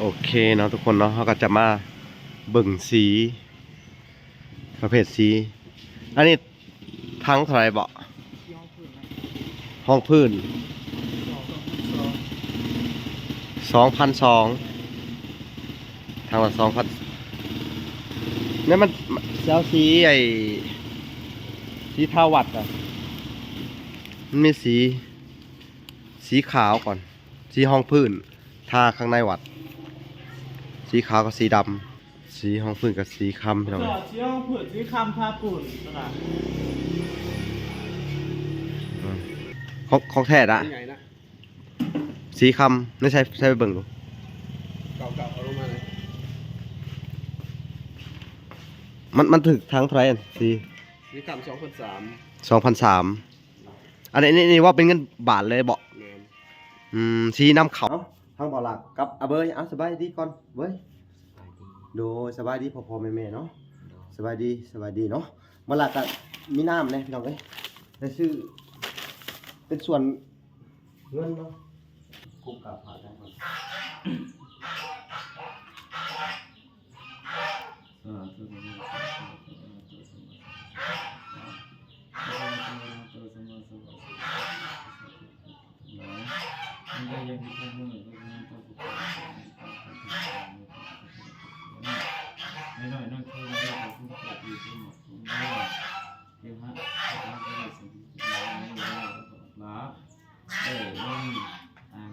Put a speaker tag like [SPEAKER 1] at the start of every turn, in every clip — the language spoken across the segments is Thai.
[SPEAKER 1] โอเคเนาะทุกคนเนาะเขาก็จะมาเบิ่งสีประเภทสีอันนี้ทั้งเท่าไหร่บ่ห้องพื้น2,200ทางละ2,000นี่มันเจ้าสีสีทาวัดอ่ะมันมีสีขาวก่อนสีห้องพื้นทาข้างในวัดสีขาวกับสีดำสีห้องพื้นกับสีคำพี่น้อง
[SPEAKER 2] สีห้องพื้นสีคำทาปูน
[SPEAKER 1] ของแท้ละสีคำไม่ใช่ไปเบิ่งดู
[SPEAKER 3] เก่าเอาลงมาเลย
[SPEAKER 1] มันถึกทั้งเท่าไหร่
[SPEAKER 3] สีคำ
[SPEAKER 1] 2,300อันนี้ว่าเป็นเงินบาทเลยบ่สีน้ำเขาทั้งบ่อหลักกับเบยสบายดีก่อนเว้ยโดยสบายดีพอแม่เนาะสบายดีเนาะบ่หลักกับมีน้ำเลยพี่น้องเอ้ยได้ซื้อเป็นส่วนเงินเนาะกุ๊กกับผ่าได้ก่อน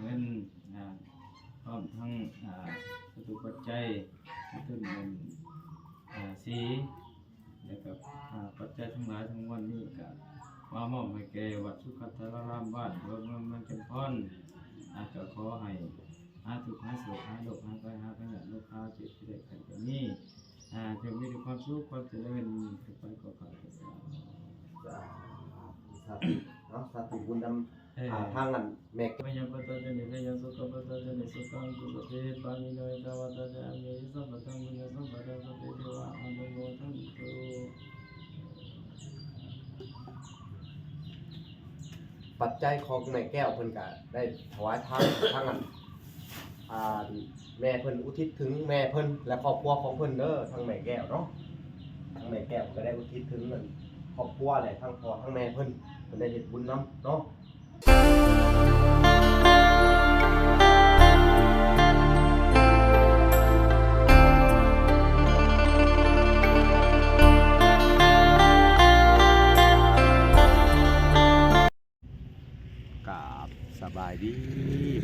[SPEAKER 2] เงินพร้อมทั้งวัตถุปัจจัยต้นเงินสีแล้วก็ปัจจัยทั้งหลายทั้งวันนี้ก็มามอบให้แก่วัดสุขัตตารามบ้านเมืองจำพรก็ขอให้ทุกข์หายโศกหายโรคหายภัยหายขยะโรคหายเจ็บที่ได้ขันแบบนี้จะมีความสุขความเจริญขึ้นไปก็ขอให้ส
[SPEAKER 1] าธุบุญนำทางนั้นแม่
[SPEAKER 2] พยังปัตตานิพยังสุขปัตตานิสุขังกุปเทปานิโนยตวัตตะอามิสัมปะตังมุญสัมปะตังสัพเพเทวะอนุโมทันตุ
[SPEAKER 1] ปัจจัยของแม่แก้วเพิ่นก็ได้ถวายทางนั้นแม่เพิ่นอุทิศถึงแม่เพิ่นและครอบครัวของเพิ่นเด้อทางแม่แก้วเนาะทางแม่แก้วก็ได้อุทิศถึงนั่นครอบครัวแหละทั้งพ่อทั้งแม่เพิ่นได้เฮ็ดบุญนำเนาะสบายดี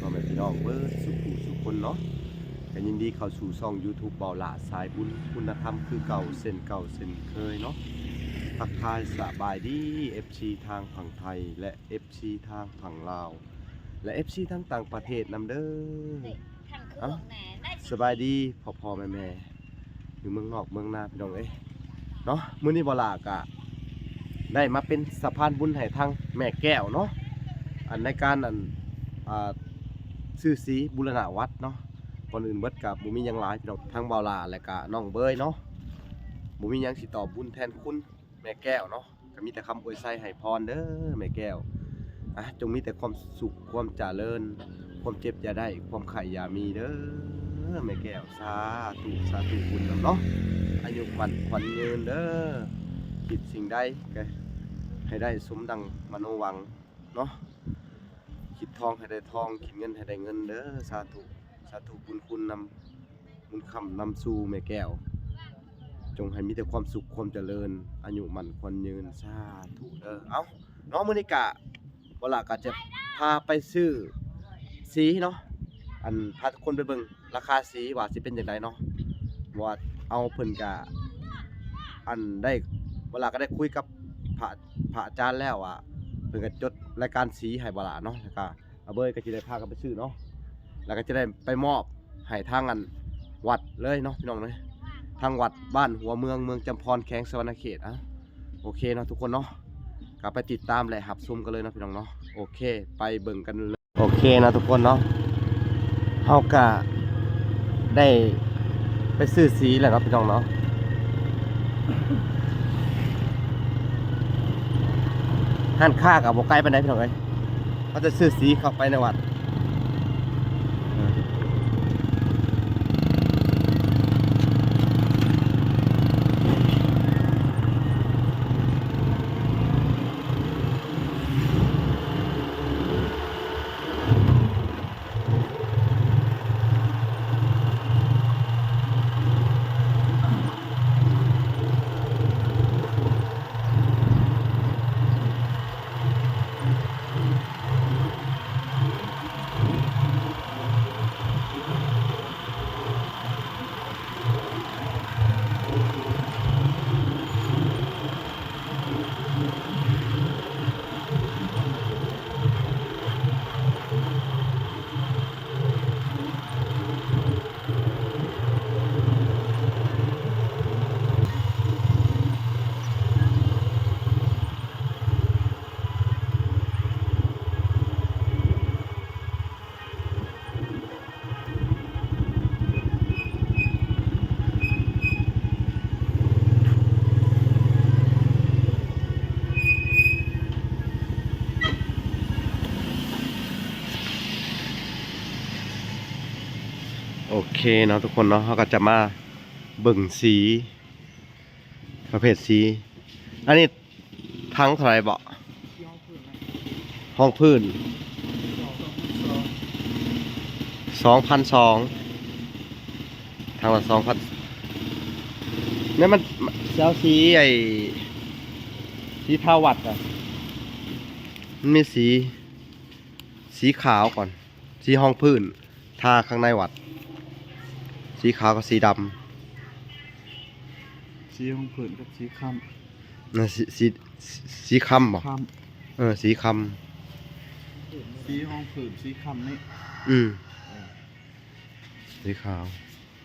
[SPEAKER 1] พ่อแม่พี่น้องเบิดสุคนเนาะกันยินดีเข้าสู่ช่อง YouTube เบาหลาสายบุญคุณธรรมคือเก่าเส้นเคยเนาะทักทายสบายดี FC ทางฝั่งไทยและ FC ทางฝั่งลาวและ FC ทางต่างประเทศนำเด้อสบายดีพ่อแม่อยู่เมืองนอกเมืองนาพี่น้องเอ้ยเนาะมื้อนี้เบาหลากะได้มาเป็นสะพานบุญให้ทางแม่แก้วเนาะในการซื้อสีบูรณะวัดเนาะคนอื่นเบิดกับบุมียังหลายพี่น้องทางเบาลาและกะน้องเบยเนาะบุมียังสิตอบบุญแทนคุณแม่แก้วเนาะก็มีแต่คำอวยไส้ให้พรเด้อแม่แก้วจงมีแต่ความสุขความเจริญความเจ็บอย่าได้ความไข่อย่ามีเด้อแม่แก้วสาธุบุญนำเนาะอายุขวัญยืนเด้อคิดสิ่งใดก็ให้ได้สมดังมโนวังเนาะคิดทองให้ได้ทองคิดเงินให้ได้เงินเด้อสาธุบุญนำบุญคำนำสู่แม่แก้วจงให้มีแต่ความสุขความเจริญอายุมั่นขวัญยืนสาธุเด้อเอาน้องมื้อนี้กะบ่ล่ะก็จะพาไปซื้อสีเนาะพาทุกคนไปเบิ่งราคาสีว่าสิเป็นจังไดเนาะว่าเอาเพิ่นกะได้บ่ล่ะก็ได้คุยกับพระอาจารย์แล้วว่าเพิ่นก็จดรายการสีให้บ่ล่ะเนาะแล้วก็เบยก็สิได้พากันไปซื้อเนาะแล้วก็จะได้ไปมอบให้ทางวัดเลยเนาะพี่น้องเนาะทางวัดบ้านหัวเมืองจำพรแข้งสวรรณเขตโอเคเนาะทุกคนเนาะก็ไปติดตามและหับชมกันเลยเนาะพี่น้องเนาะโอเคไปเบิ่งกันเลยโอเคนะทุกคนเนาะเฮาก็ได้ไปซื้อสีแล้วเนาะพี่น้องเนาะห้านค้ากับบ่ไกลปานใดพี่น้องเอ้ยเขาจะซื้อสีเข้าไปในวัด โอเคเนาะทุกคนเนาะเขาก็จะมาเบิ่งสีประเภทสีอันนี้ทั้งเท่าไหร่บ่ห้องพื้น2,200ทางละ2,000นี่มันเจ้าสีไอ้สีทาวัดอ่ะมันมีสีขาวก่อนสีห้องพื้นทาข้างในวัดสีขาวกับสีดำ
[SPEAKER 3] สีของผืนกับสีค
[SPEAKER 1] นะสีคำบ่
[SPEAKER 3] ำค
[SPEAKER 1] สีค
[SPEAKER 3] ำสีห้องผืนสีคำนี่
[SPEAKER 1] ำสีขาว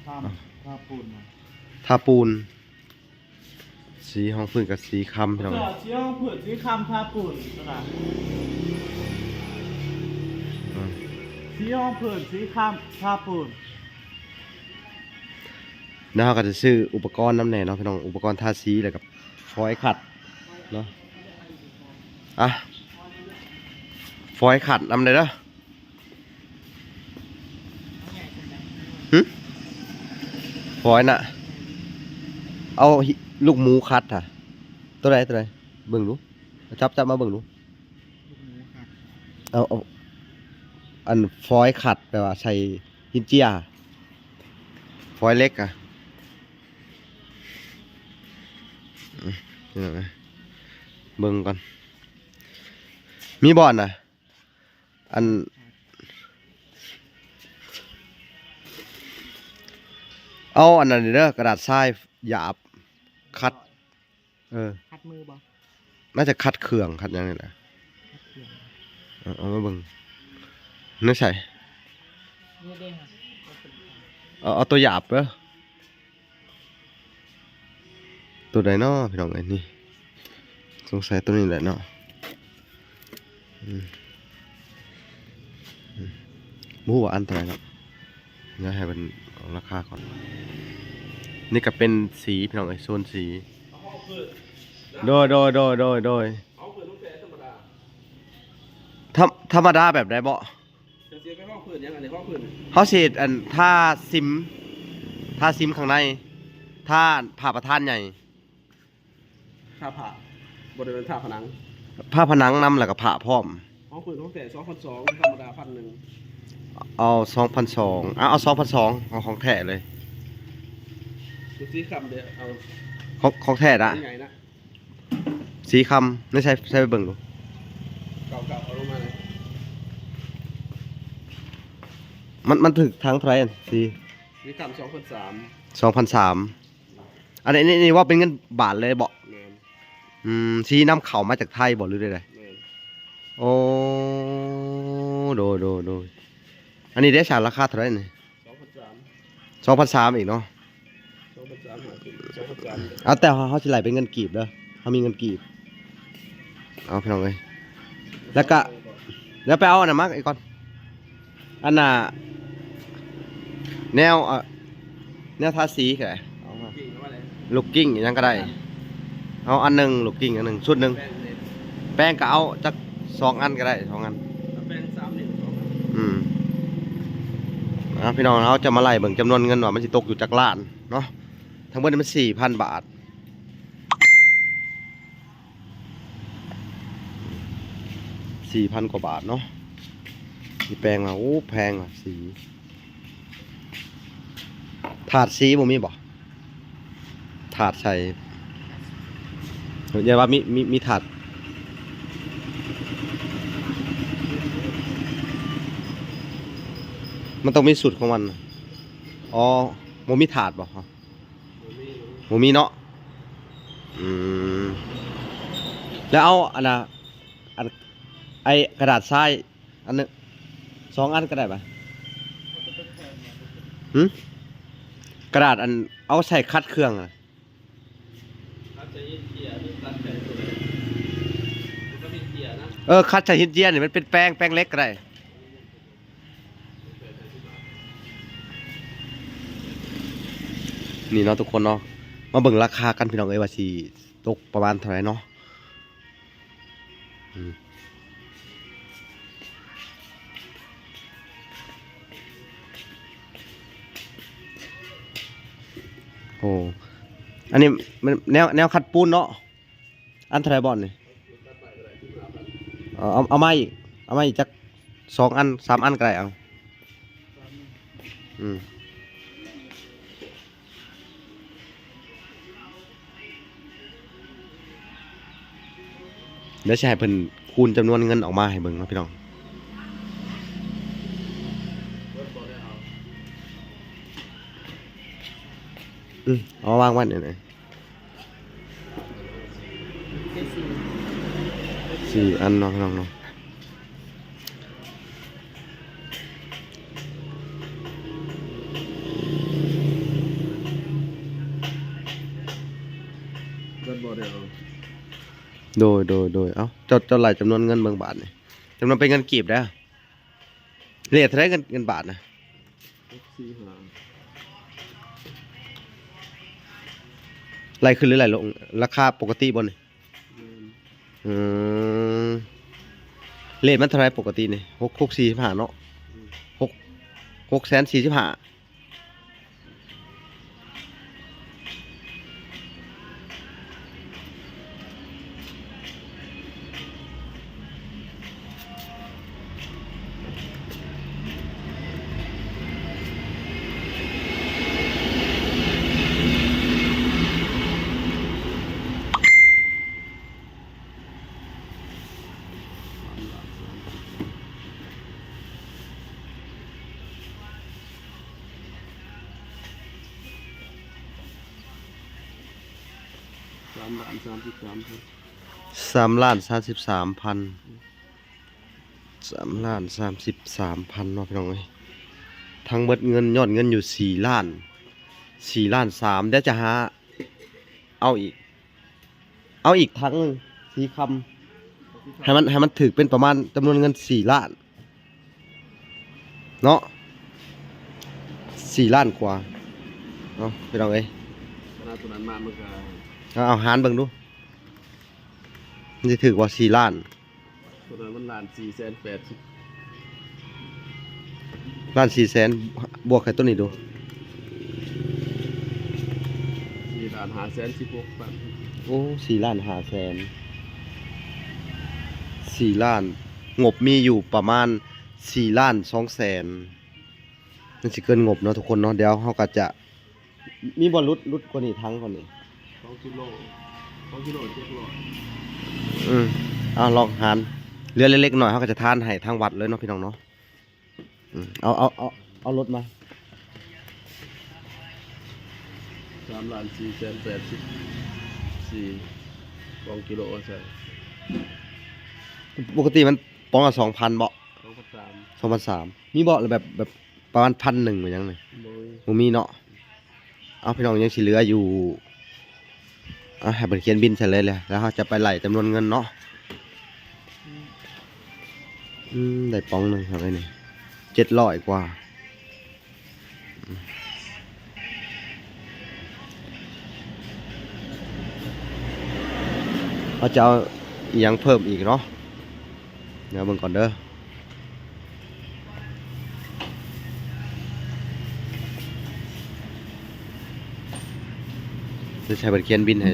[SPEAKER 3] ผ้าปูนนะ
[SPEAKER 1] ทาปูน สีห้องพื้นกับสีคำพี่น้อง
[SPEAKER 3] สีห้องผืนสีคำผ้าปูนนะสีห้องผืนสีคำผ้าปูน
[SPEAKER 1] แล้วเราก็จะซื้ออุปกรณ์น้ำแหน่เนาะพี่น้องอุปกรณ์ทาสีแล้วกับฟอยล์ขัดเนาะฟอยล์ขัดนำเลยเด้อฟอยล์น่ะเอาลูกหมูคัดค่ะตัวไหนเบิ่งดูจับมาเบิ่งดูเอาอันฟอยล์ขัดแปลว่าใส่หินเจียฟอยล์เล็กอะเบิ่งก่อนมีบอลนะอันเอาอันนั้นเด้อกระดาษทรายหยาบคัด
[SPEAKER 3] คัดมือบ่
[SPEAKER 1] น่าจะคัดเครื่องคัดยังไงนะเอามาเบิ่งนึกใส่เอาตัวหยาบเด้อตัวไหนเนาะพี่น้องไอ้นี่สงสัยตัวนี้แหละเนาะมู้ว่าอันเท่าไหร่ครับเดี๋ยวให้เป็นราคาก่อนนี่ก็เป็นสีพี่น้องไอ้โซนสีโดยธรรมดาแบบไหนบ่
[SPEAKER 3] จะเสียไปห้องผืนยังไงในห้องผืน
[SPEAKER 1] เขาเสียอันท่าซิมข้างในท่าผ่าประธานใหญ่
[SPEAKER 3] ผ้าบริเวณผ้าผนัง
[SPEAKER 1] ผ้าผนังนำแล้วก็ผ่าพร้อม
[SPEAKER 3] ห้องผืนห้องแต่2,200ธรรมดา1,000
[SPEAKER 1] เอา2,200เอา2,200เอาของแท้เลย
[SPEAKER 3] ดูสีคำเดี๋ยวเอา
[SPEAKER 1] ของแท้ละ
[SPEAKER 3] ไงนะ
[SPEAKER 1] สีคำไม่ใช่ไปเบิ่งดู
[SPEAKER 3] เก่าเอาลงมาเลย
[SPEAKER 1] มันถึกทั้งเท่าไหร่สี
[SPEAKER 3] คำ
[SPEAKER 1] 2,300อันนี้ว่าเป็นเงินบาทเลยบ่สีน้ำเข่ามาจากไทยบ่หรือได้โอ้โดอันนี้ได้ฉากราคาเท่าไหร่นี่2,300อีกเนาะเอาแต่เขาสิไหลเป็นเงินกีบเด้อเขามีเงินกีบเอาพี่น้องเลยแล้วไปเอาอันน่ะมาอีกก่อนอันน่ะแนวทาสีแค่เอามาลูกกิ้งยังก็ได้เอาอันหนึ่งลูกกิ้งอันหนึ่งชุดหนึ่งแป้งก็เอาจัก2 อันก็ได้2 อัน
[SPEAKER 3] แป้ง3เหรียญ
[SPEAKER 1] พี่น้องเราจะมาไล่เบิ่งจำนวนเงินว่ามันสิตกอยู่จากล้านเนาะทั้งหมดมัน 4,000 บาท4,000 กว่าบาทเนาะมีแปลงมาโอ้แพงอ่ะสีถาดสีบ่มีบ่ถาดใส่อย่าว่ามีถาดมันต้องมีสูตรของมันอ๋อบ่มีถาดบ่บ่มีเนาะแล้วเอาอันน่ะไอกระดาษทรายอันนึง2 อันก็ได้ปะกระดาษอันเอาใส่คัดเครื่องอะคัดใส่หินเจียนี่มันเป็นแป้งเล็กก็ได้นี่เนาะทุกคนเนาะมาเบิ่งราคากันพี่น้องเอ้ยว่าสิตกประมาณเท่าไหร่เนาะ โอ้อันนี้มันแนวขัดปูนเนาะอันเท่าไหร่บ่อนนี่เอามาอีกจัก2 อัน 3 อันก็ได้เอาอืมเดี๋ยวสิให้เพิ่นคูณจำนวนเงินออกมาให้เบิ่งเนาะพี่น้องเอาวางไว้นี่4 อันเนาะพี่น้องเนาะโดยเอ้าเจ้าไหลจำนวนเงินเบิ่งบาทนี่จำนวนเป็นเงินกีบเด้อเรทเท่าไหร่เงินบาทนะไหลขึ้นหรือไหลลงราคาปกติบ่นี่เรทมันเท่าไหร่ปกตินี่645เนาะ645,0003,33,000 3,33,000เนาะพี่น้องเอ้ยทั้งเบิดเงินยอดเงินอยู่4,3,000,000เดี๋ยวจะหาเอาอีกทั้งหนึงสีคำให้มันถึกเป็นประมาณจำนวนเงิน4 ล้านเนาะ4 ล้านกว่าเนาะพี่น้องเอ้ยตัวนั้นมามันก็เอาหารเบิ่งดูมันจะถึกว่า4 ล้าน
[SPEAKER 3] ตัวนั้นมันล้าน480,000
[SPEAKER 1] ล้าน 400,000 บวกให้ตัวนี้ดู
[SPEAKER 3] 4ล้าน516,000
[SPEAKER 1] โอ้4 ล้าน 500,000 4 ล้านงบมีอยู่ประมาณ4 ล้าน 200,000มันสิเกินงบเนาะทุกคนเนาะเดี๋ยวเฮาก็จะมีบ่ลุดกว่านี้ทั้งกว่านี้
[SPEAKER 3] 2 กิโล
[SPEAKER 1] ลองหารเรือเล็กๆหน่อยเขาก็จะทานให้ทางวัดเลยเนาะพี่น้องเนาะเอารถมา
[SPEAKER 3] 3,484,2 กิโลใช่
[SPEAKER 1] ปกติมันปองละ 2,000 เบาะ 2,300มีเบาะแบบประมาณ 1,100 เหมือนยังไงบ่มีเนาะเอาพี่น้องยังสิเหลืออยู่ให้เพิ่นเขียนบินเสร็จเลยแล้วเขาจะไปไล่จำนวนเงินเนาะได้ปองหนึ่งครับไอ้นี่700 กว่าเขาจะเอาอีกอย่างเพิ่มอีกเนาะเดี๋ยวเบิ่งก่อนเด้อจะใช้บัตรเขียนบินให้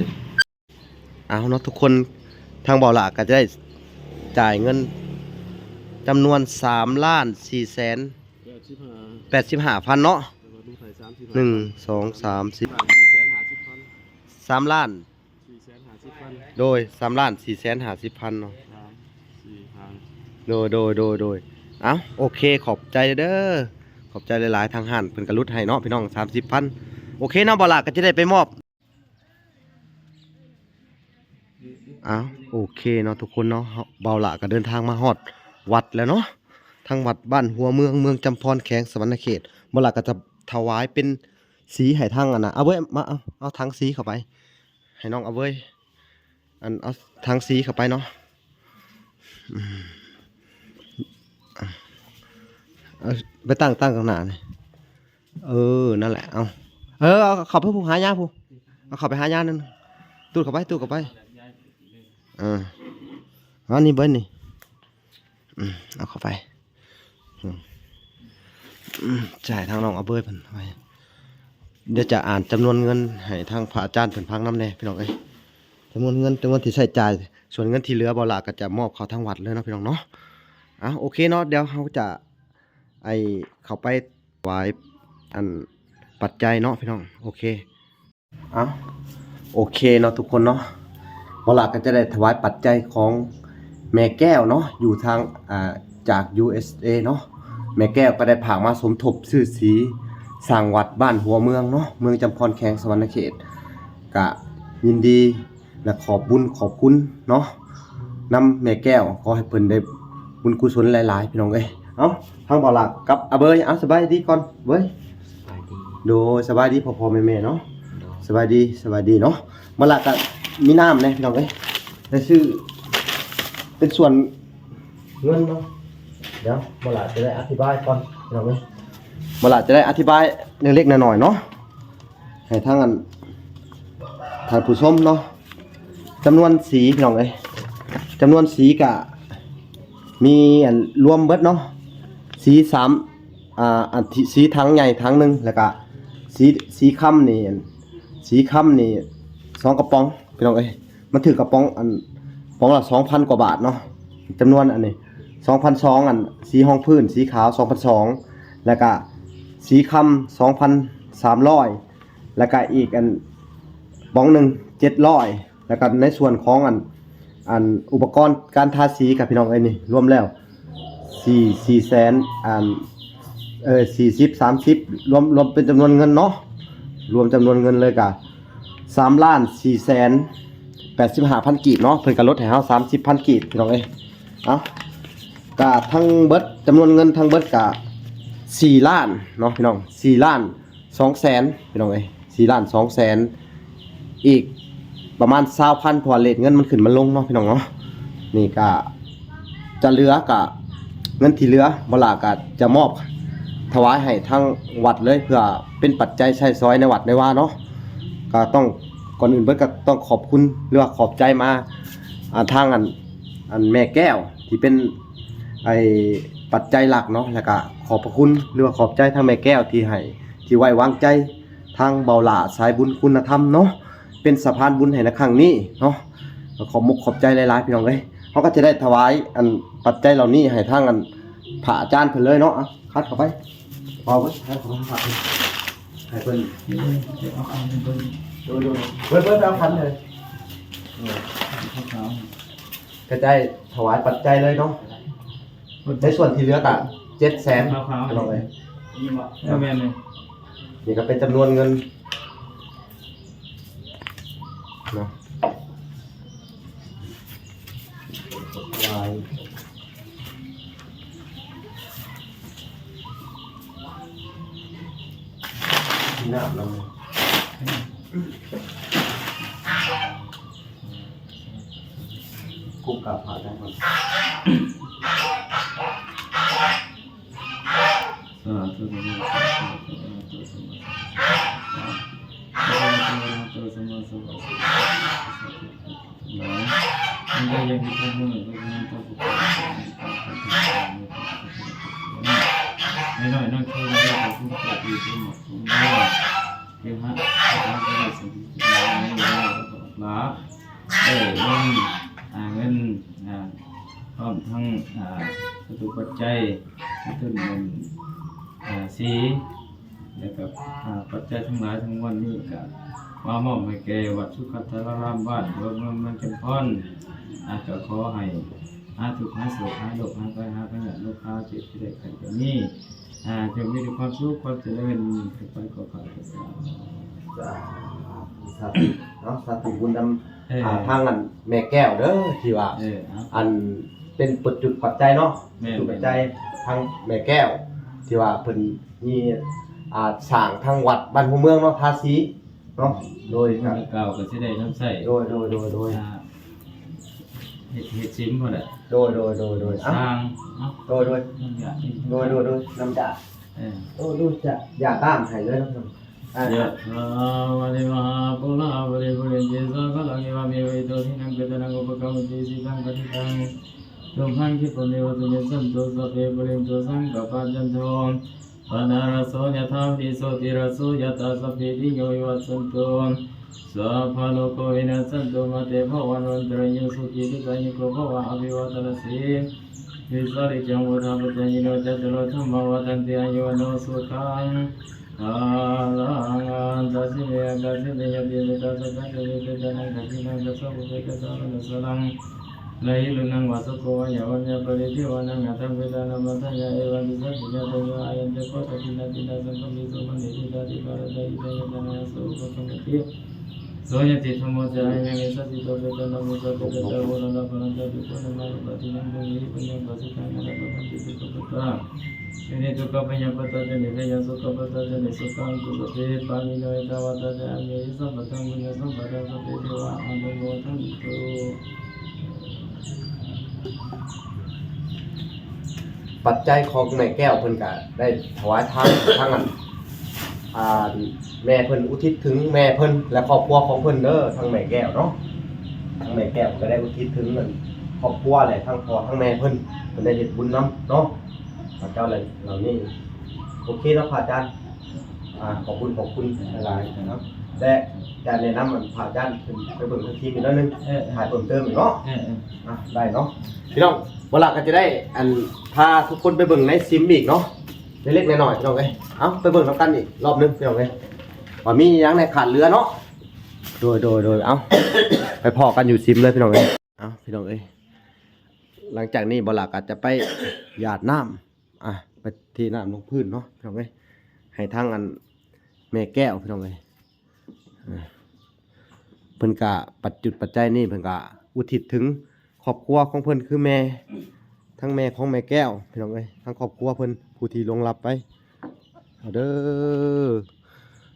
[SPEAKER 1] เอาเนาะทุกคนทางบ่อหลักก็จะได้จ่ายเงินจำนวน3,485,000เนาะ1 2 3 4 3 ล้านโดย3,450,000เนาะโดยเอาโอเคขอบใจเด้อขอบใจหลายๆทางห้านเพิ่นก็ลดให้เนาะพี่น้อง 30,000โอเคเนาะบ่อหลักก็จะได้ไปมอบโอเคเนาะทุกคนเนาะเบาละก็เดินทางมาฮอดวัดแล้วเนาะทางวัดบ้านหัวเมืองจำพรแขวงสวรรณเขตเบาละก็จะถวายเป็นสีให้ทางอันน่ะเอาเว้ยมาเอาทางสีเข้าไปให้น้องเอาเว้ยเอาทางสีเข้าไปเนาะไปตั้งข้างหน้านี่นั่นแหละเอาเข้าไปผู้หายาผู้เอาเข้าไปหายานั่นตู้เข้าไปอันนี้เบิ้ลนี่เอาเข้าไปจ่ายทางน้องเอาเบิ้ลเพิ่นไป เดี๋ยวจะอ่านจำนวนเงินให้ทางพระอาจารย์เพิ่นฟังนำแน่พี่น้องเอ้ยจำนวนเงินจำนวนที่ใช้จ่ายส่วนเงินที่เหลือบ่ล่ะก็จะมอบเข้าทางวัดเลยเนาะพี่น้องเนาะโอเคเนาะเดี๋ยวเราจะเข้าไปถวายอันปัจจัยเนาะพี่น้องโอเคโอเคเนาะทุกคนเนาะบ่ล่ะก็จะได้ถวายปัจจัยของแม่แก้วเนาะอยู่ทางจาก USA เนาะแม่แก้วก็ได้ผากมาสมทบซื้อสีสร้างวัดบ้านหัวเมืองเนาะเมืองจำพรแขงสวรรณเขตก็ยินดีและขอบบุญขอบคุณเนาะนำแม่แก้วขอให้เพิ่นได้บุญกุศลหลายๆพี่น้องเอ้ยทางบ่ล่ะกับอาเบยสบายดีก่อนเว้ยโดสบายดีพ่อๆแม่ๆเนาะสบายดีเนาะบ่ล่ะก็มีน้ำแน่พี่น้องเอ้ยได้ซื้อเป็นส่วนเงินเนาะเดี๋ยวบ่ล่ะจะได้อธิบายก่อนพี่น้องเอ้ยบ่ล่ะจะได้อธิบายเล็กๆน้อยๆเนาะให้ทางท่านผู้ชมเนาะจำนวนสีพี่น้องเอ้ยจำนวนสีก็มีรวมเบิดเนาะสีสีถังใหญ่ถังนึงแล้วก็สีค่ำนี่2กระป๋องพี่น้องเอ้ยมันถือกระป๋องป๋องละ 2,000 กว่าบาทเนาะจำนวนอันนี้ 2,200สีห้องพื้นสีขาว 2,200แล้วก็สีค่ำ 2,300แล้วก็อีกป๋องนึง700แล้วก็ในส่วนของอุปกรณ์การทาสีกับพี่น้องเอ้ยนี่รวมแล้ว4แสน40 30รวมเป็นจำนวนเงินเนาะรวมจำนวนเงินเลยก็3,485,000 กีบเนาะเพิ่นก็ลดให้เฮา30,000 กีบพี่น้องเอ้ยก็ทั้งเบิดจำนวนเงินทั้งเบิดก็4 ล้านเนาะพี่น้อง4ล้าน2แสนพี่น้องเอ้ย4ล้าน2แสนอีกประมาณ 20,000 พอเรทเงินมันขึ้นมันลงเนาะพี่น้องเนาะนี่ก็จะเหลือก็เงินที่เหลือบ่ล่ะก็จะมอบถวายให้ทางวัดเลยเพื่อเป็นปัจจัยใช้สอยในวัดในว่าเนาะก็ต้องก่อนอื่นเบิดก็ต้องขอบคุณหรือว่าขอบใจมาทางแม่แก้วที่เป็นปัจจัยหลักเนาะแล้วก็ขอบพระคุณหรือว่าขอบใจทางแม่แก้วที่ไว้วางใจทางเบาหล่าสายบุญคุณธรรมเนาะเป็นสะพานบุญให้ในครั้งนี้เนาะขอบมุกขอบใจหลายๆพี่น้องเอ้ยเฮาก็จะได้ถวายปัจจัยเหล่านี้ให้ทางพระอาจารย์เพิ่นเลยเนาะคัดเข้าไปเอาไว้ให้เขาพักให้เพิ่น
[SPEAKER 2] เอาคันเพิ่น
[SPEAKER 1] ดูเพิ่นเอาคันเลยกระจายถวายปัจจัยเลยเนาะในส่วนที่เหลือก็700,000พี่น้องเอ้ย
[SPEAKER 2] นี่บ่แม่นเลย
[SPEAKER 1] นี่ก็เป็นจำนวนเงินเนาะน้ำเรากุ๊กกับผ่าได้ก่อน
[SPEAKER 2] น้อยๆคือเราได้ผู้ปฏิบัติที่เหมาะสมแล้วคือฮะเราได้สิ่งที่เราละเงินพร้อมทั้งวัตถุปัจจัยต้นเงินสีแล้วก็ปัจจัยทั้งหลายทั้งวันนี้ก็มามอบให้แก่วัดสุขัตถารามบ้านเมืองจำพรก็ขอให้ทุกข์โศกโรคภัยพยาธิโรคข้าวเจ็บที่ได้ขันกันนี้จะมีความสุขความเจริญไปขอขอบคุณ
[SPEAKER 1] สาธุเนาะสาธุบุญนำทางแม่แก้วเด้อที่ว่าเป็นจุดปัจจัยเนาะจุดปัจจัยทางแม่แก้วที่ว่าเพิ่นมีสร้างทางวัดบ้านหัวเมืองเนาะทาสีเนาะโดย
[SPEAKER 2] เก่าก็สิได้น้ำใส่
[SPEAKER 1] โดย
[SPEAKER 2] เฮ็ดซิมพุ่นน่ะ
[SPEAKER 1] โดย
[SPEAKER 2] สร้าง
[SPEAKER 1] โดยน้ำจ่าดูจะอยากตามให้เลยครับ
[SPEAKER 2] ยะวะลิวะปุระวะลิบุริเจสะกะลังเอวะเมวิโตทินังเกตนังอุปกัมมิสิตังปฏิตังตุมหังคิปะเมวะตุเนสันโตสัพเพปุเรนโตสังกปะจันโทป ปนาราโสยถาวิโสติราโสยถาสัพพิติโยวิวัสสันตุสัพพะโลกวินาศสันตุมาเตภวันวันตรายสุขีติกานิโกภวะอภิวาทนาสีวิสาริจังวุฒาปัจจยิโนจัตโลธรรมวัฏันติอายุวโนสุขังอาลังตัสสิเมกัสสิเมยติเมตัสสะกัสสิเมตัสสะนังกัสสินังกัสสะภุเตกัสสะนัสสะลังลายลุนังวาสุโกวะยาวันยาปริทิวานังอัตถังเวทานัมมัตถังยาเอวังวิสัสสิยาตัญญาอายัญจะโคตตินาตินาสังฆมิสุมันติตาติปารตาอิตายตนะสุภคัมติโสยติธรรมจายยังสัสสิโตเวทนามุสะเตตะโวนะนะปะนันตติปุณณะปะตินังตุมิปุญญังปัสสิตังนะปะปันติตุปะตะini tuka penyapata jenis yang suka pada jenis suka untuk lebih pagi dari tawat dan ambil sahabatkan menyesal pada seperti doa anda buatan itu
[SPEAKER 1] ปัจจัยของแม่แก้วเพิ่นก็ได้ถวายทานทั้งอันแม่เพิ่นอุทิศถึงแม่เพิ่นและครอบครัวของเพิ่นเด้อทั้งแม่แก้วเนาะทั้งแม่แก้วก็ได้อุทิศถึงนั่นครอบครัวแหละทั้งพ่อทั้งแม่เพิ่นได้เฮ็ดบุญนำเนาะพระเจ้าเลยเหล่านี้โอเคเนาะพระอาจารย์ขอบคุณหลายๆนะครับแต่จะแนะนำมันพระอาจารย์ไปเบิ่งทางทีมอีกนิดนึงถ่ายเพิ่มเติมอีกเนาะได้เนาะพี่น้องวันหลังก็จะได้พาทุกคนไปเบิ่งในซิมอีกเนาะเล็กๆน้อยๆพี่น้องเอ้ยเอาไปเบิ่งกันอีกรอบนึงพี่น้องเอ้ยว่ามีหยังในขาดเรือเนาะโดยเอา ไปพอกันอยู่ซิมเลยพี่น้องเอ้ยเอาพี่น้องเอ้ยหลังจากนี้บ่หลักอาจจะไปหยาดน้ำไปที่น้ำลงพื้นเนาะพี่น้องเอ้ยให้ทางแม่แก้วพี่น้องเอ้ยเพิ่นกะปัจจัยนี่เพิ่นกะอุทิศถึงครอบครัวของเพิ่นคือแม่ทั้งแม่ของแม่แก้วพี่น้องเอ้ยทั้งครอบครัวเพิ่นผู้ที่ลงรับไปเอาเด้อ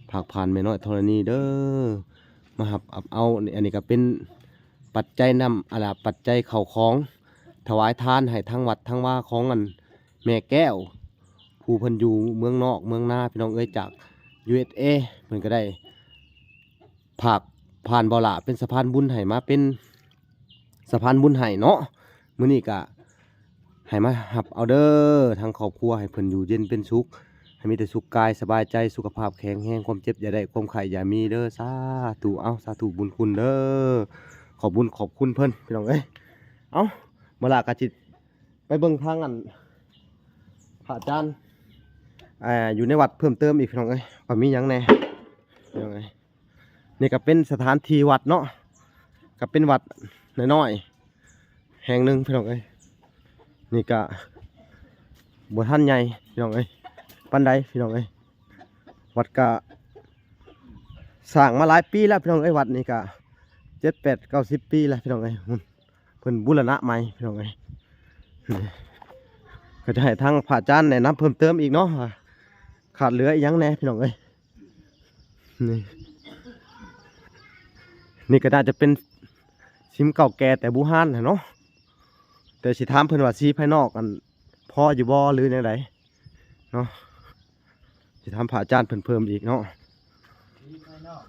[SPEAKER 1] ผากผ่านแม่น้อยธรณีเด้อมาหับเอาอันนี้ก็เป็นปัจจัยนำปัจจัยเข้าของถวายทานให้ทั้งวัดทั้งว่าของแม่แก้วผู้เพิ่นอยู่เมืองนอกเมืองนาพี่น้องเอ้ยจาก USA เพิ่นก็ได้ผากผ่านบ่ล่ะเป็นสะพานบุญให้มาเป็นสะพานบุญให้เนาะมื้อนี้ก็ให้มาหับเอาเด้อทางครอบครัวให้เพิ่นอยู่เย็นเป็นสุขให้มีแต่สุขกายสบายใจสุขภาพแข็งแรงความเจ็บอย่าได้ความไข้อย่ามีเด้อสาธุสาธุบุญคุณเด้อขอบคุณเพิ่นพี่น้องเอ้ยบ่ล่ะก็สิไปเบิ่งทางพระอาจารย์อยู่ในวัดเพิ่มเติมอีกพี่น้องเอ้ยว่ามีหยังแน่พี่น้องเอ้ยนี่ก็เป็นสถานที่วัดเนาะก็เป็นวัดน้อยๆแห่งหนึ่งพี่น้องเอ้ยนี่ก็บ่ทันใหญ่พี่น้องเอ้ยปานใดพี่น้องเอ้ยวัดก็สร้างมาหลายปีแล้วพี่น้องเอ้ยวัดนี่ก็7, 8, 90 ปีแล้วพี่น้องเอ้ยเพิ่นบูรณะใหม่พี่น้องเอ้ยก็จะให้ทางพระอาจารย์แนะนำเพิ่มเติมอีกเนาะขาดเหลืออีกยังแน่พี่น้องเอ้ยนี่ก็น่าจะเป็นซิมเก่าแก่แต่บูฮานเนาะแต่สิถามเพิ่นว่าซีภายนอกพออยู่บ่หรือจังไดเนาะสิถามพระอาจารย์เพิ่มอีกเนาะ
[SPEAKER 2] สีภายนอก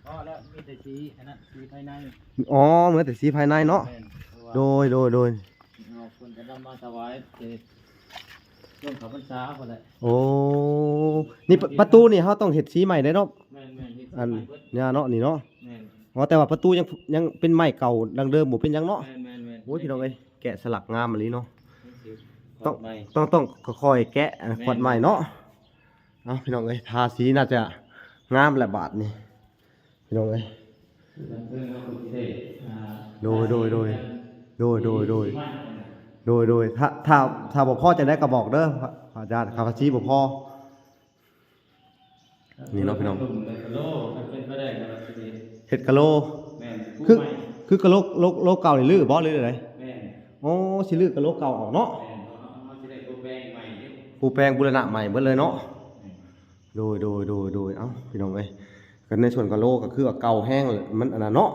[SPEAKER 2] พอแล้วมีแต่สีนะสีภายใน
[SPEAKER 1] เหมือนแต่สีภายในเนาะโดย
[SPEAKER 2] คนจะนำมาถวายช่วงเขาพรรษาพอแหละ
[SPEAKER 1] โอ้นี่ประตูนี่เฮาต้องเฮ็ดสีใหม่ได้เนาะ
[SPEAKER 2] แม่น
[SPEAKER 1] อันเนี่ยเนาะนี่เนาะ
[SPEAKER 2] แม่น
[SPEAKER 1] แต่ว่าประตูยังเป็นไม้เก่าดังเดิมบ่เป็นหยังเนาะ
[SPEAKER 2] แม่น
[SPEAKER 1] โอ้ยพี่น้องเอ้ยแกะสลักงามมะลิเนาะต้องค่อยๆแกะขวดใหม่เนาะพี่น้องเอ้ยทาสีน่าจะงามแหละบาทนี่พี่น้องเอ้ยโดยถ้าบ่พอจะได้ก็บอกเด้ออาจารย์ข้าพเจ้าบ่พอนี่เนาะพี่น้องเฮ็ดกะโลคือกะโลเก่านี่ลื้อบ่หรือไดโอ้สิลื้อกะโลเก่าออกเนาะปูแปลงบูรณะใหม่เบิดเลยเนาะโดยพี่น้องเอ้ยกันในส่วนกะโลก็คือว่าเก่าแห้งมันอันนั้นเนาะ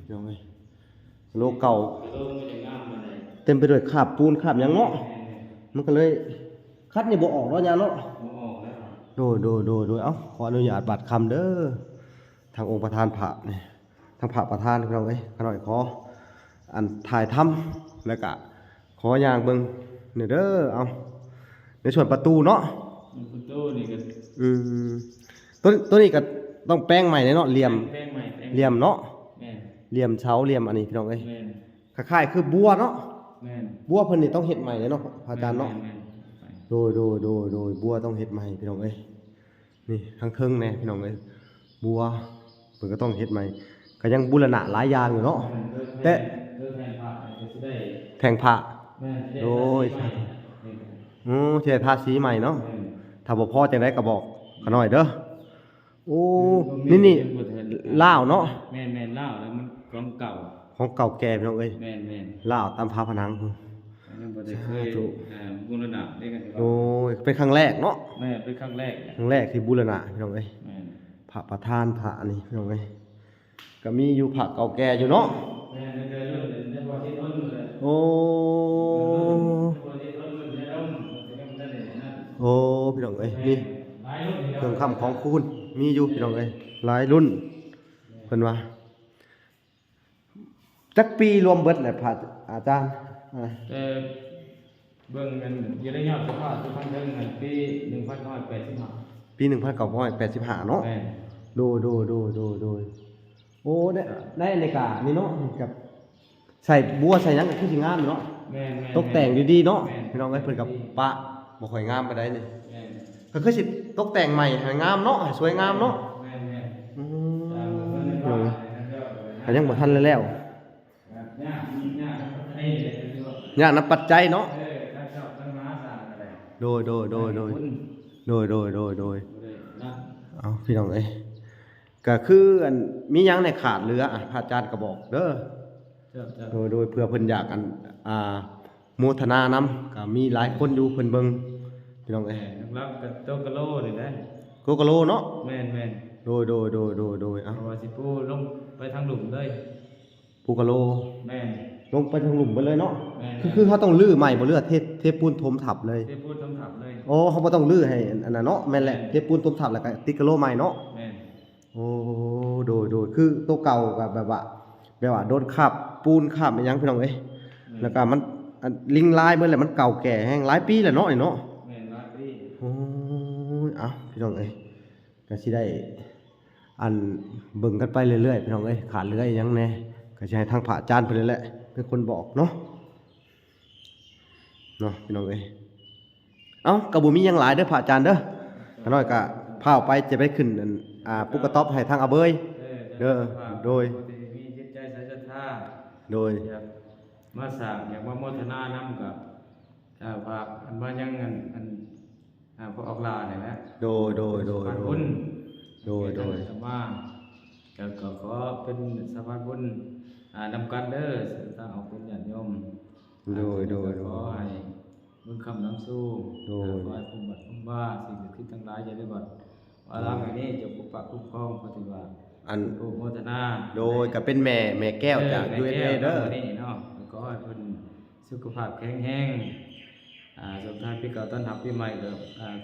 [SPEAKER 1] พี่น้องเอ้ยกะโลเก่าเต็มไปด้วยคราบปูนคราบหยังเนาะมันก็เลยคัดนี่บ่ออกเนาะยาเนาะโดยขออนุญาตบัตรคำเด้อทางองค์ประธานพระนี่ทางพระประธานพี่น้องเอ้ยขอหน่อยขอถ่ายทำแล้วก็ขอย่างเบิ่งนี่เด้อ ในส่วนประตูเนาะ
[SPEAKER 2] ประตูนี่ก็
[SPEAKER 1] อืมตัวนี้ก็ต้องแป้งใหม่เนาะเหลี่ยม
[SPEAKER 2] แป้งใหม่แป้ง
[SPEAKER 1] เหลี่ยมเนาะ
[SPEAKER 2] แม่น
[SPEAKER 1] เหลี่ยมเช้าเหลี่ยมอันนี้พี่น้องเอ้ย
[SPEAKER 2] แม่น
[SPEAKER 1] คล้ายๆคือบัวเนาะ
[SPEAKER 2] แม่น
[SPEAKER 1] บัวเพิ่นนี่ต้องเฮ็ดใหม่เลยเนาะพระอาจารย์เนาะ
[SPEAKER 2] แม่น
[SPEAKER 1] โดยบัวต้องเฮ็ดใหม่พี่น้องเอ้ยนี่ทั้งเทิงแน่พี่น้องเอ้ยบัวเพิ่นก็ต้องเฮ็ดใหม่ก็ยังบูรณะหลายอย่างอยู่เนาะ แต่
[SPEAKER 2] เดินแทนพระจะสิได้
[SPEAKER 1] แทงพระ
[SPEAKER 2] แม่นสิได้
[SPEAKER 1] โอ้ย
[SPEAKER 2] ใส่ไว้
[SPEAKER 1] สิได้ทาสีใหม่เนาะ
[SPEAKER 2] แม่น
[SPEAKER 1] ถ้าบ่พอจังไดก็บอกเขาหน่อยเด้อโอ้นี่ลาวเนาะ
[SPEAKER 2] แม่นแม่นลาวแล้วมันของเก่า
[SPEAKER 1] ของเก่าแก่พี่น้องเอ้ย
[SPEAKER 2] แม่นแม่น
[SPEAKER 1] ลาวตามผาผนังพุ่น
[SPEAKER 2] อันนั้นบ่ได้เคย
[SPEAKER 1] สาธุ
[SPEAKER 2] บูรณะได้กัน
[SPEAKER 1] โอ้ยเป็นครั้งแรกเนาะ
[SPEAKER 2] แม่เป็นครั้งแรก
[SPEAKER 1] ครั้งแรกที่บูรณะพี่น้องเอ้ย
[SPEAKER 2] แม่น
[SPEAKER 1] พระประธานพระอันนี้พี่น้องเอ้ยก็มีอยู่พระเก่าแก่อยู่เนาะ
[SPEAKER 2] แม่ได้เรื่องได้บ่ที่ต้นเลย
[SPEAKER 1] โอ้
[SPEAKER 2] บ่ที่ต้นเลยได้ร่มสิได้นั่น
[SPEAKER 1] โอ้พี่น้องเอ้ยนี่
[SPEAKER 2] หลายรุ่น
[SPEAKER 1] เครื่องคำของคุณมีอยู่พี่น้องเอ้ยหลายรุ่นเพิ่นว่าจักปีรวมเบิดแหละพระอาจารย์อ่า
[SPEAKER 2] แต่เบิ่งกันอยู่ในยอดสภาพที่พันเทิงนั่นปี1985
[SPEAKER 1] ปี1985เนาะ
[SPEAKER 2] แม่น
[SPEAKER 1] โดยโอ้ได้นาฬิกานี่เนาะกับใส่บัวใส่หยังก็คือสิงามอยู่เนาะ
[SPEAKER 2] แม่น
[SPEAKER 1] ตกแต่งดีๆเนาะ
[SPEAKER 2] แม่น
[SPEAKER 1] พี่น้องเอ้ยเพิ่นกับปะบ่ค่อยงามปานใดนี่
[SPEAKER 2] แม่น
[SPEAKER 1] ก็คือสิตกแต่งใหม่ให้งามเนาะให้สวยงามเนาะ
[SPEAKER 2] แม่น
[SPEAKER 1] อืม
[SPEAKER 2] ตาม
[SPEAKER 1] พี่
[SPEAKER 2] เพิ่
[SPEAKER 1] น้อง
[SPEAKER 2] น
[SPEAKER 1] เอ้ย
[SPEAKER 2] ว่า
[SPEAKER 1] ก็ยังบ่ทันแล้ว
[SPEAKER 2] ยากไอ้เลยคือว่า
[SPEAKER 1] ย่านำปัจจัยเนาะ
[SPEAKER 2] ถ้าชอบตั้งมาสร้างอะไร
[SPEAKER 1] โดยเอาพี่น้องเอ้ยก็คืออันมีหยังในขาดเหลืออ่ะพระอาจารย์ก็บอกเด้อ
[SPEAKER 2] จ้า
[SPEAKER 1] โดยเพื่อเพิ่นอยากอันโมทนานำก็มีหลายคนอยู่เพิ่นเบิ่งพี่น้องเอ้ย
[SPEAKER 2] นักกับโตกะโลนี่ได้
[SPEAKER 1] โกโกโลเนาะ
[SPEAKER 2] แม่น
[SPEAKER 1] โดยเอ้า
[SPEAKER 2] เพราะว่าสิปูลงไปทางหลุมเลย
[SPEAKER 1] ปูกะโล
[SPEAKER 2] แม่น
[SPEAKER 1] ลงไปทางหลุมไปเลยเนาะ
[SPEAKER 2] แม่น
[SPEAKER 1] คือเขาต้องลื้อใหม่บ่เลือเทปูนถมทับเลย
[SPEAKER 2] ที่พูดต้องถามเลย
[SPEAKER 1] โอ้เขาบ่ต้องลื้อให้อันนั้นเนาะแม่นแหละเทปูนถมทับแล้วก็ติดกะโลใหม่เนาะ
[SPEAKER 2] แม่น
[SPEAKER 1] โอ้โดยคือตัวเก่าก็แบบว่าโดนคาบปูนคาบอีหยังพี่น้องเอ้ยแล้วก็มันอันลิงลายเบิ่นแหละมันเก่าแก่แฮงหลายปีแล้วเนาะนี่เนาะ
[SPEAKER 2] แม่นว่าพี่
[SPEAKER 1] โอ้ยเอาพี่น้องเอ้ยก็สิได้อันเบิ่งกันไปเรื่อยๆพี่น้องเอ้ยขาดเหลืออีหยังแหน่ก็สิให้ทางพระอาจารย์เพิ่นนั่นแหละเป็นคนบอกเนาะพี่น้องเอ้ยเอ้าก็บ่มีหยังหลายเด้อพระอาจารย์เด้อขน้อยก็พาออกไปจะไปขึ้นอันปุกกระต๊อบให้ทางอาเบย เด้อโดย
[SPEAKER 2] มีจิตใจใส่ศรัทธา
[SPEAKER 1] โดย
[SPEAKER 2] อยากมาสร้างอยากมาโมทนานำกับฝากอันว่ายังอันพวกออกลาเนี่ยแหละ
[SPEAKER 1] โดย
[SPEAKER 2] สะพานบุญ
[SPEAKER 1] โดย
[SPEAKER 2] สมาก็ขอเป็นสะพานบุญนำกันเด้อตั้งออกเป็นญาติโยม
[SPEAKER 1] โดย
[SPEAKER 2] ขอให้บุญคำน้ำสู้
[SPEAKER 1] โดย
[SPEAKER 2] ขอให้ภูมิบัติภูมิบ้าสิ่งศักดิ์สิทธิ์ทั้งหลายอย่าได้บัดว่าร่างอันนี้จะปกปักคุ้มครองปฏิบัติ
[SPEAKER 1] อัน
[SPEAKER 2] ผู้โมทนา
[SPEAKER 1] โดยก็เป็นแม่แก้วจาก USA เด้อ
[SPEAKER 2] นี่เนาะก็ให้เพิ่นสุขภาพแข็งแรงสมทานปีเก่าต้อนรับปีใหม่ก็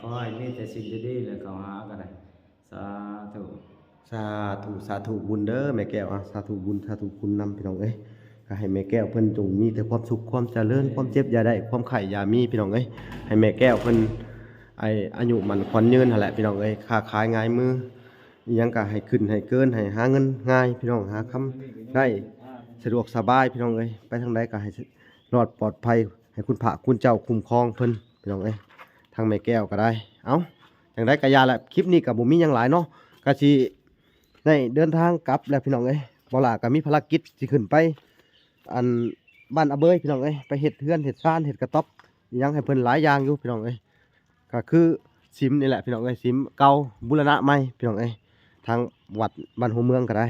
[SPEAKER 2] ขอให้มีแต่สิ่งดีๆและเข้าหากันได้สาธุ
[SPEAKER 1] สาธุบุญเด้อแม่แก้วสาธุบุญสาธุคุณนำพี่น้องเอ้ยก็ให้แม่แก้วเพิ่นจงมีแต่ความสุขความเจริญความเจ็บอย่าได้ความไข่อย่ามีพี่น้องเอ้ยให้แม่แก้วเพิ่นอายุมันขวัญยืนหั่นแหละพี่น้องเอ้ยค้าขายง่ายมืออิหยังก็ให้ขึ้นให้เกินให้หาเงินง่ายพี่น้องหาคำได้สะดวกสบายพี่น้องเอ้ยไปทางใดก็ให้รอดปลอดภัยให้คุณพระคุณเจ้าคุ้มครองเพิ่นพี่น้องเอ้ยทางแม่แก้วก็ได้เอ้าจังได๋ก็อย่าละคลิปนี้ก็บ่มีหยังหลายเนาะก็สิได้เดินทางกลับแล้วพี่น้องเอ้ยบ่ล่ะก็มีภารกิจสิขึ้นไปอันบ้านอาเบยพี่น้องเอ้ยไปเฮ็ดเฮือนเฮ็ดซ่านเฮ็ดกระต๊อบอิหยังให้เพิ่นหลายอย่างอยู่พี่น้องเอ้ยก็คือซิมนี่แหละพี่น้องเอ้ยซิมเก่าบูรณะใหม่พี่น้องเอ้ยทางวัดบ้านหัวเมืองก็ได้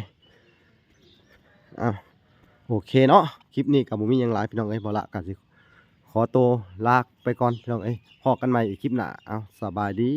[SPEAKER 1] โอเคเนาะคลิปนี้ก็บ่มีหยังหลายพี่น้องเอ้ยบ่ละก็สิขอตัวลาไปก่อนพี่น้องเอ้ยพบกันใหม่อีกคลิปหน้าสบายดี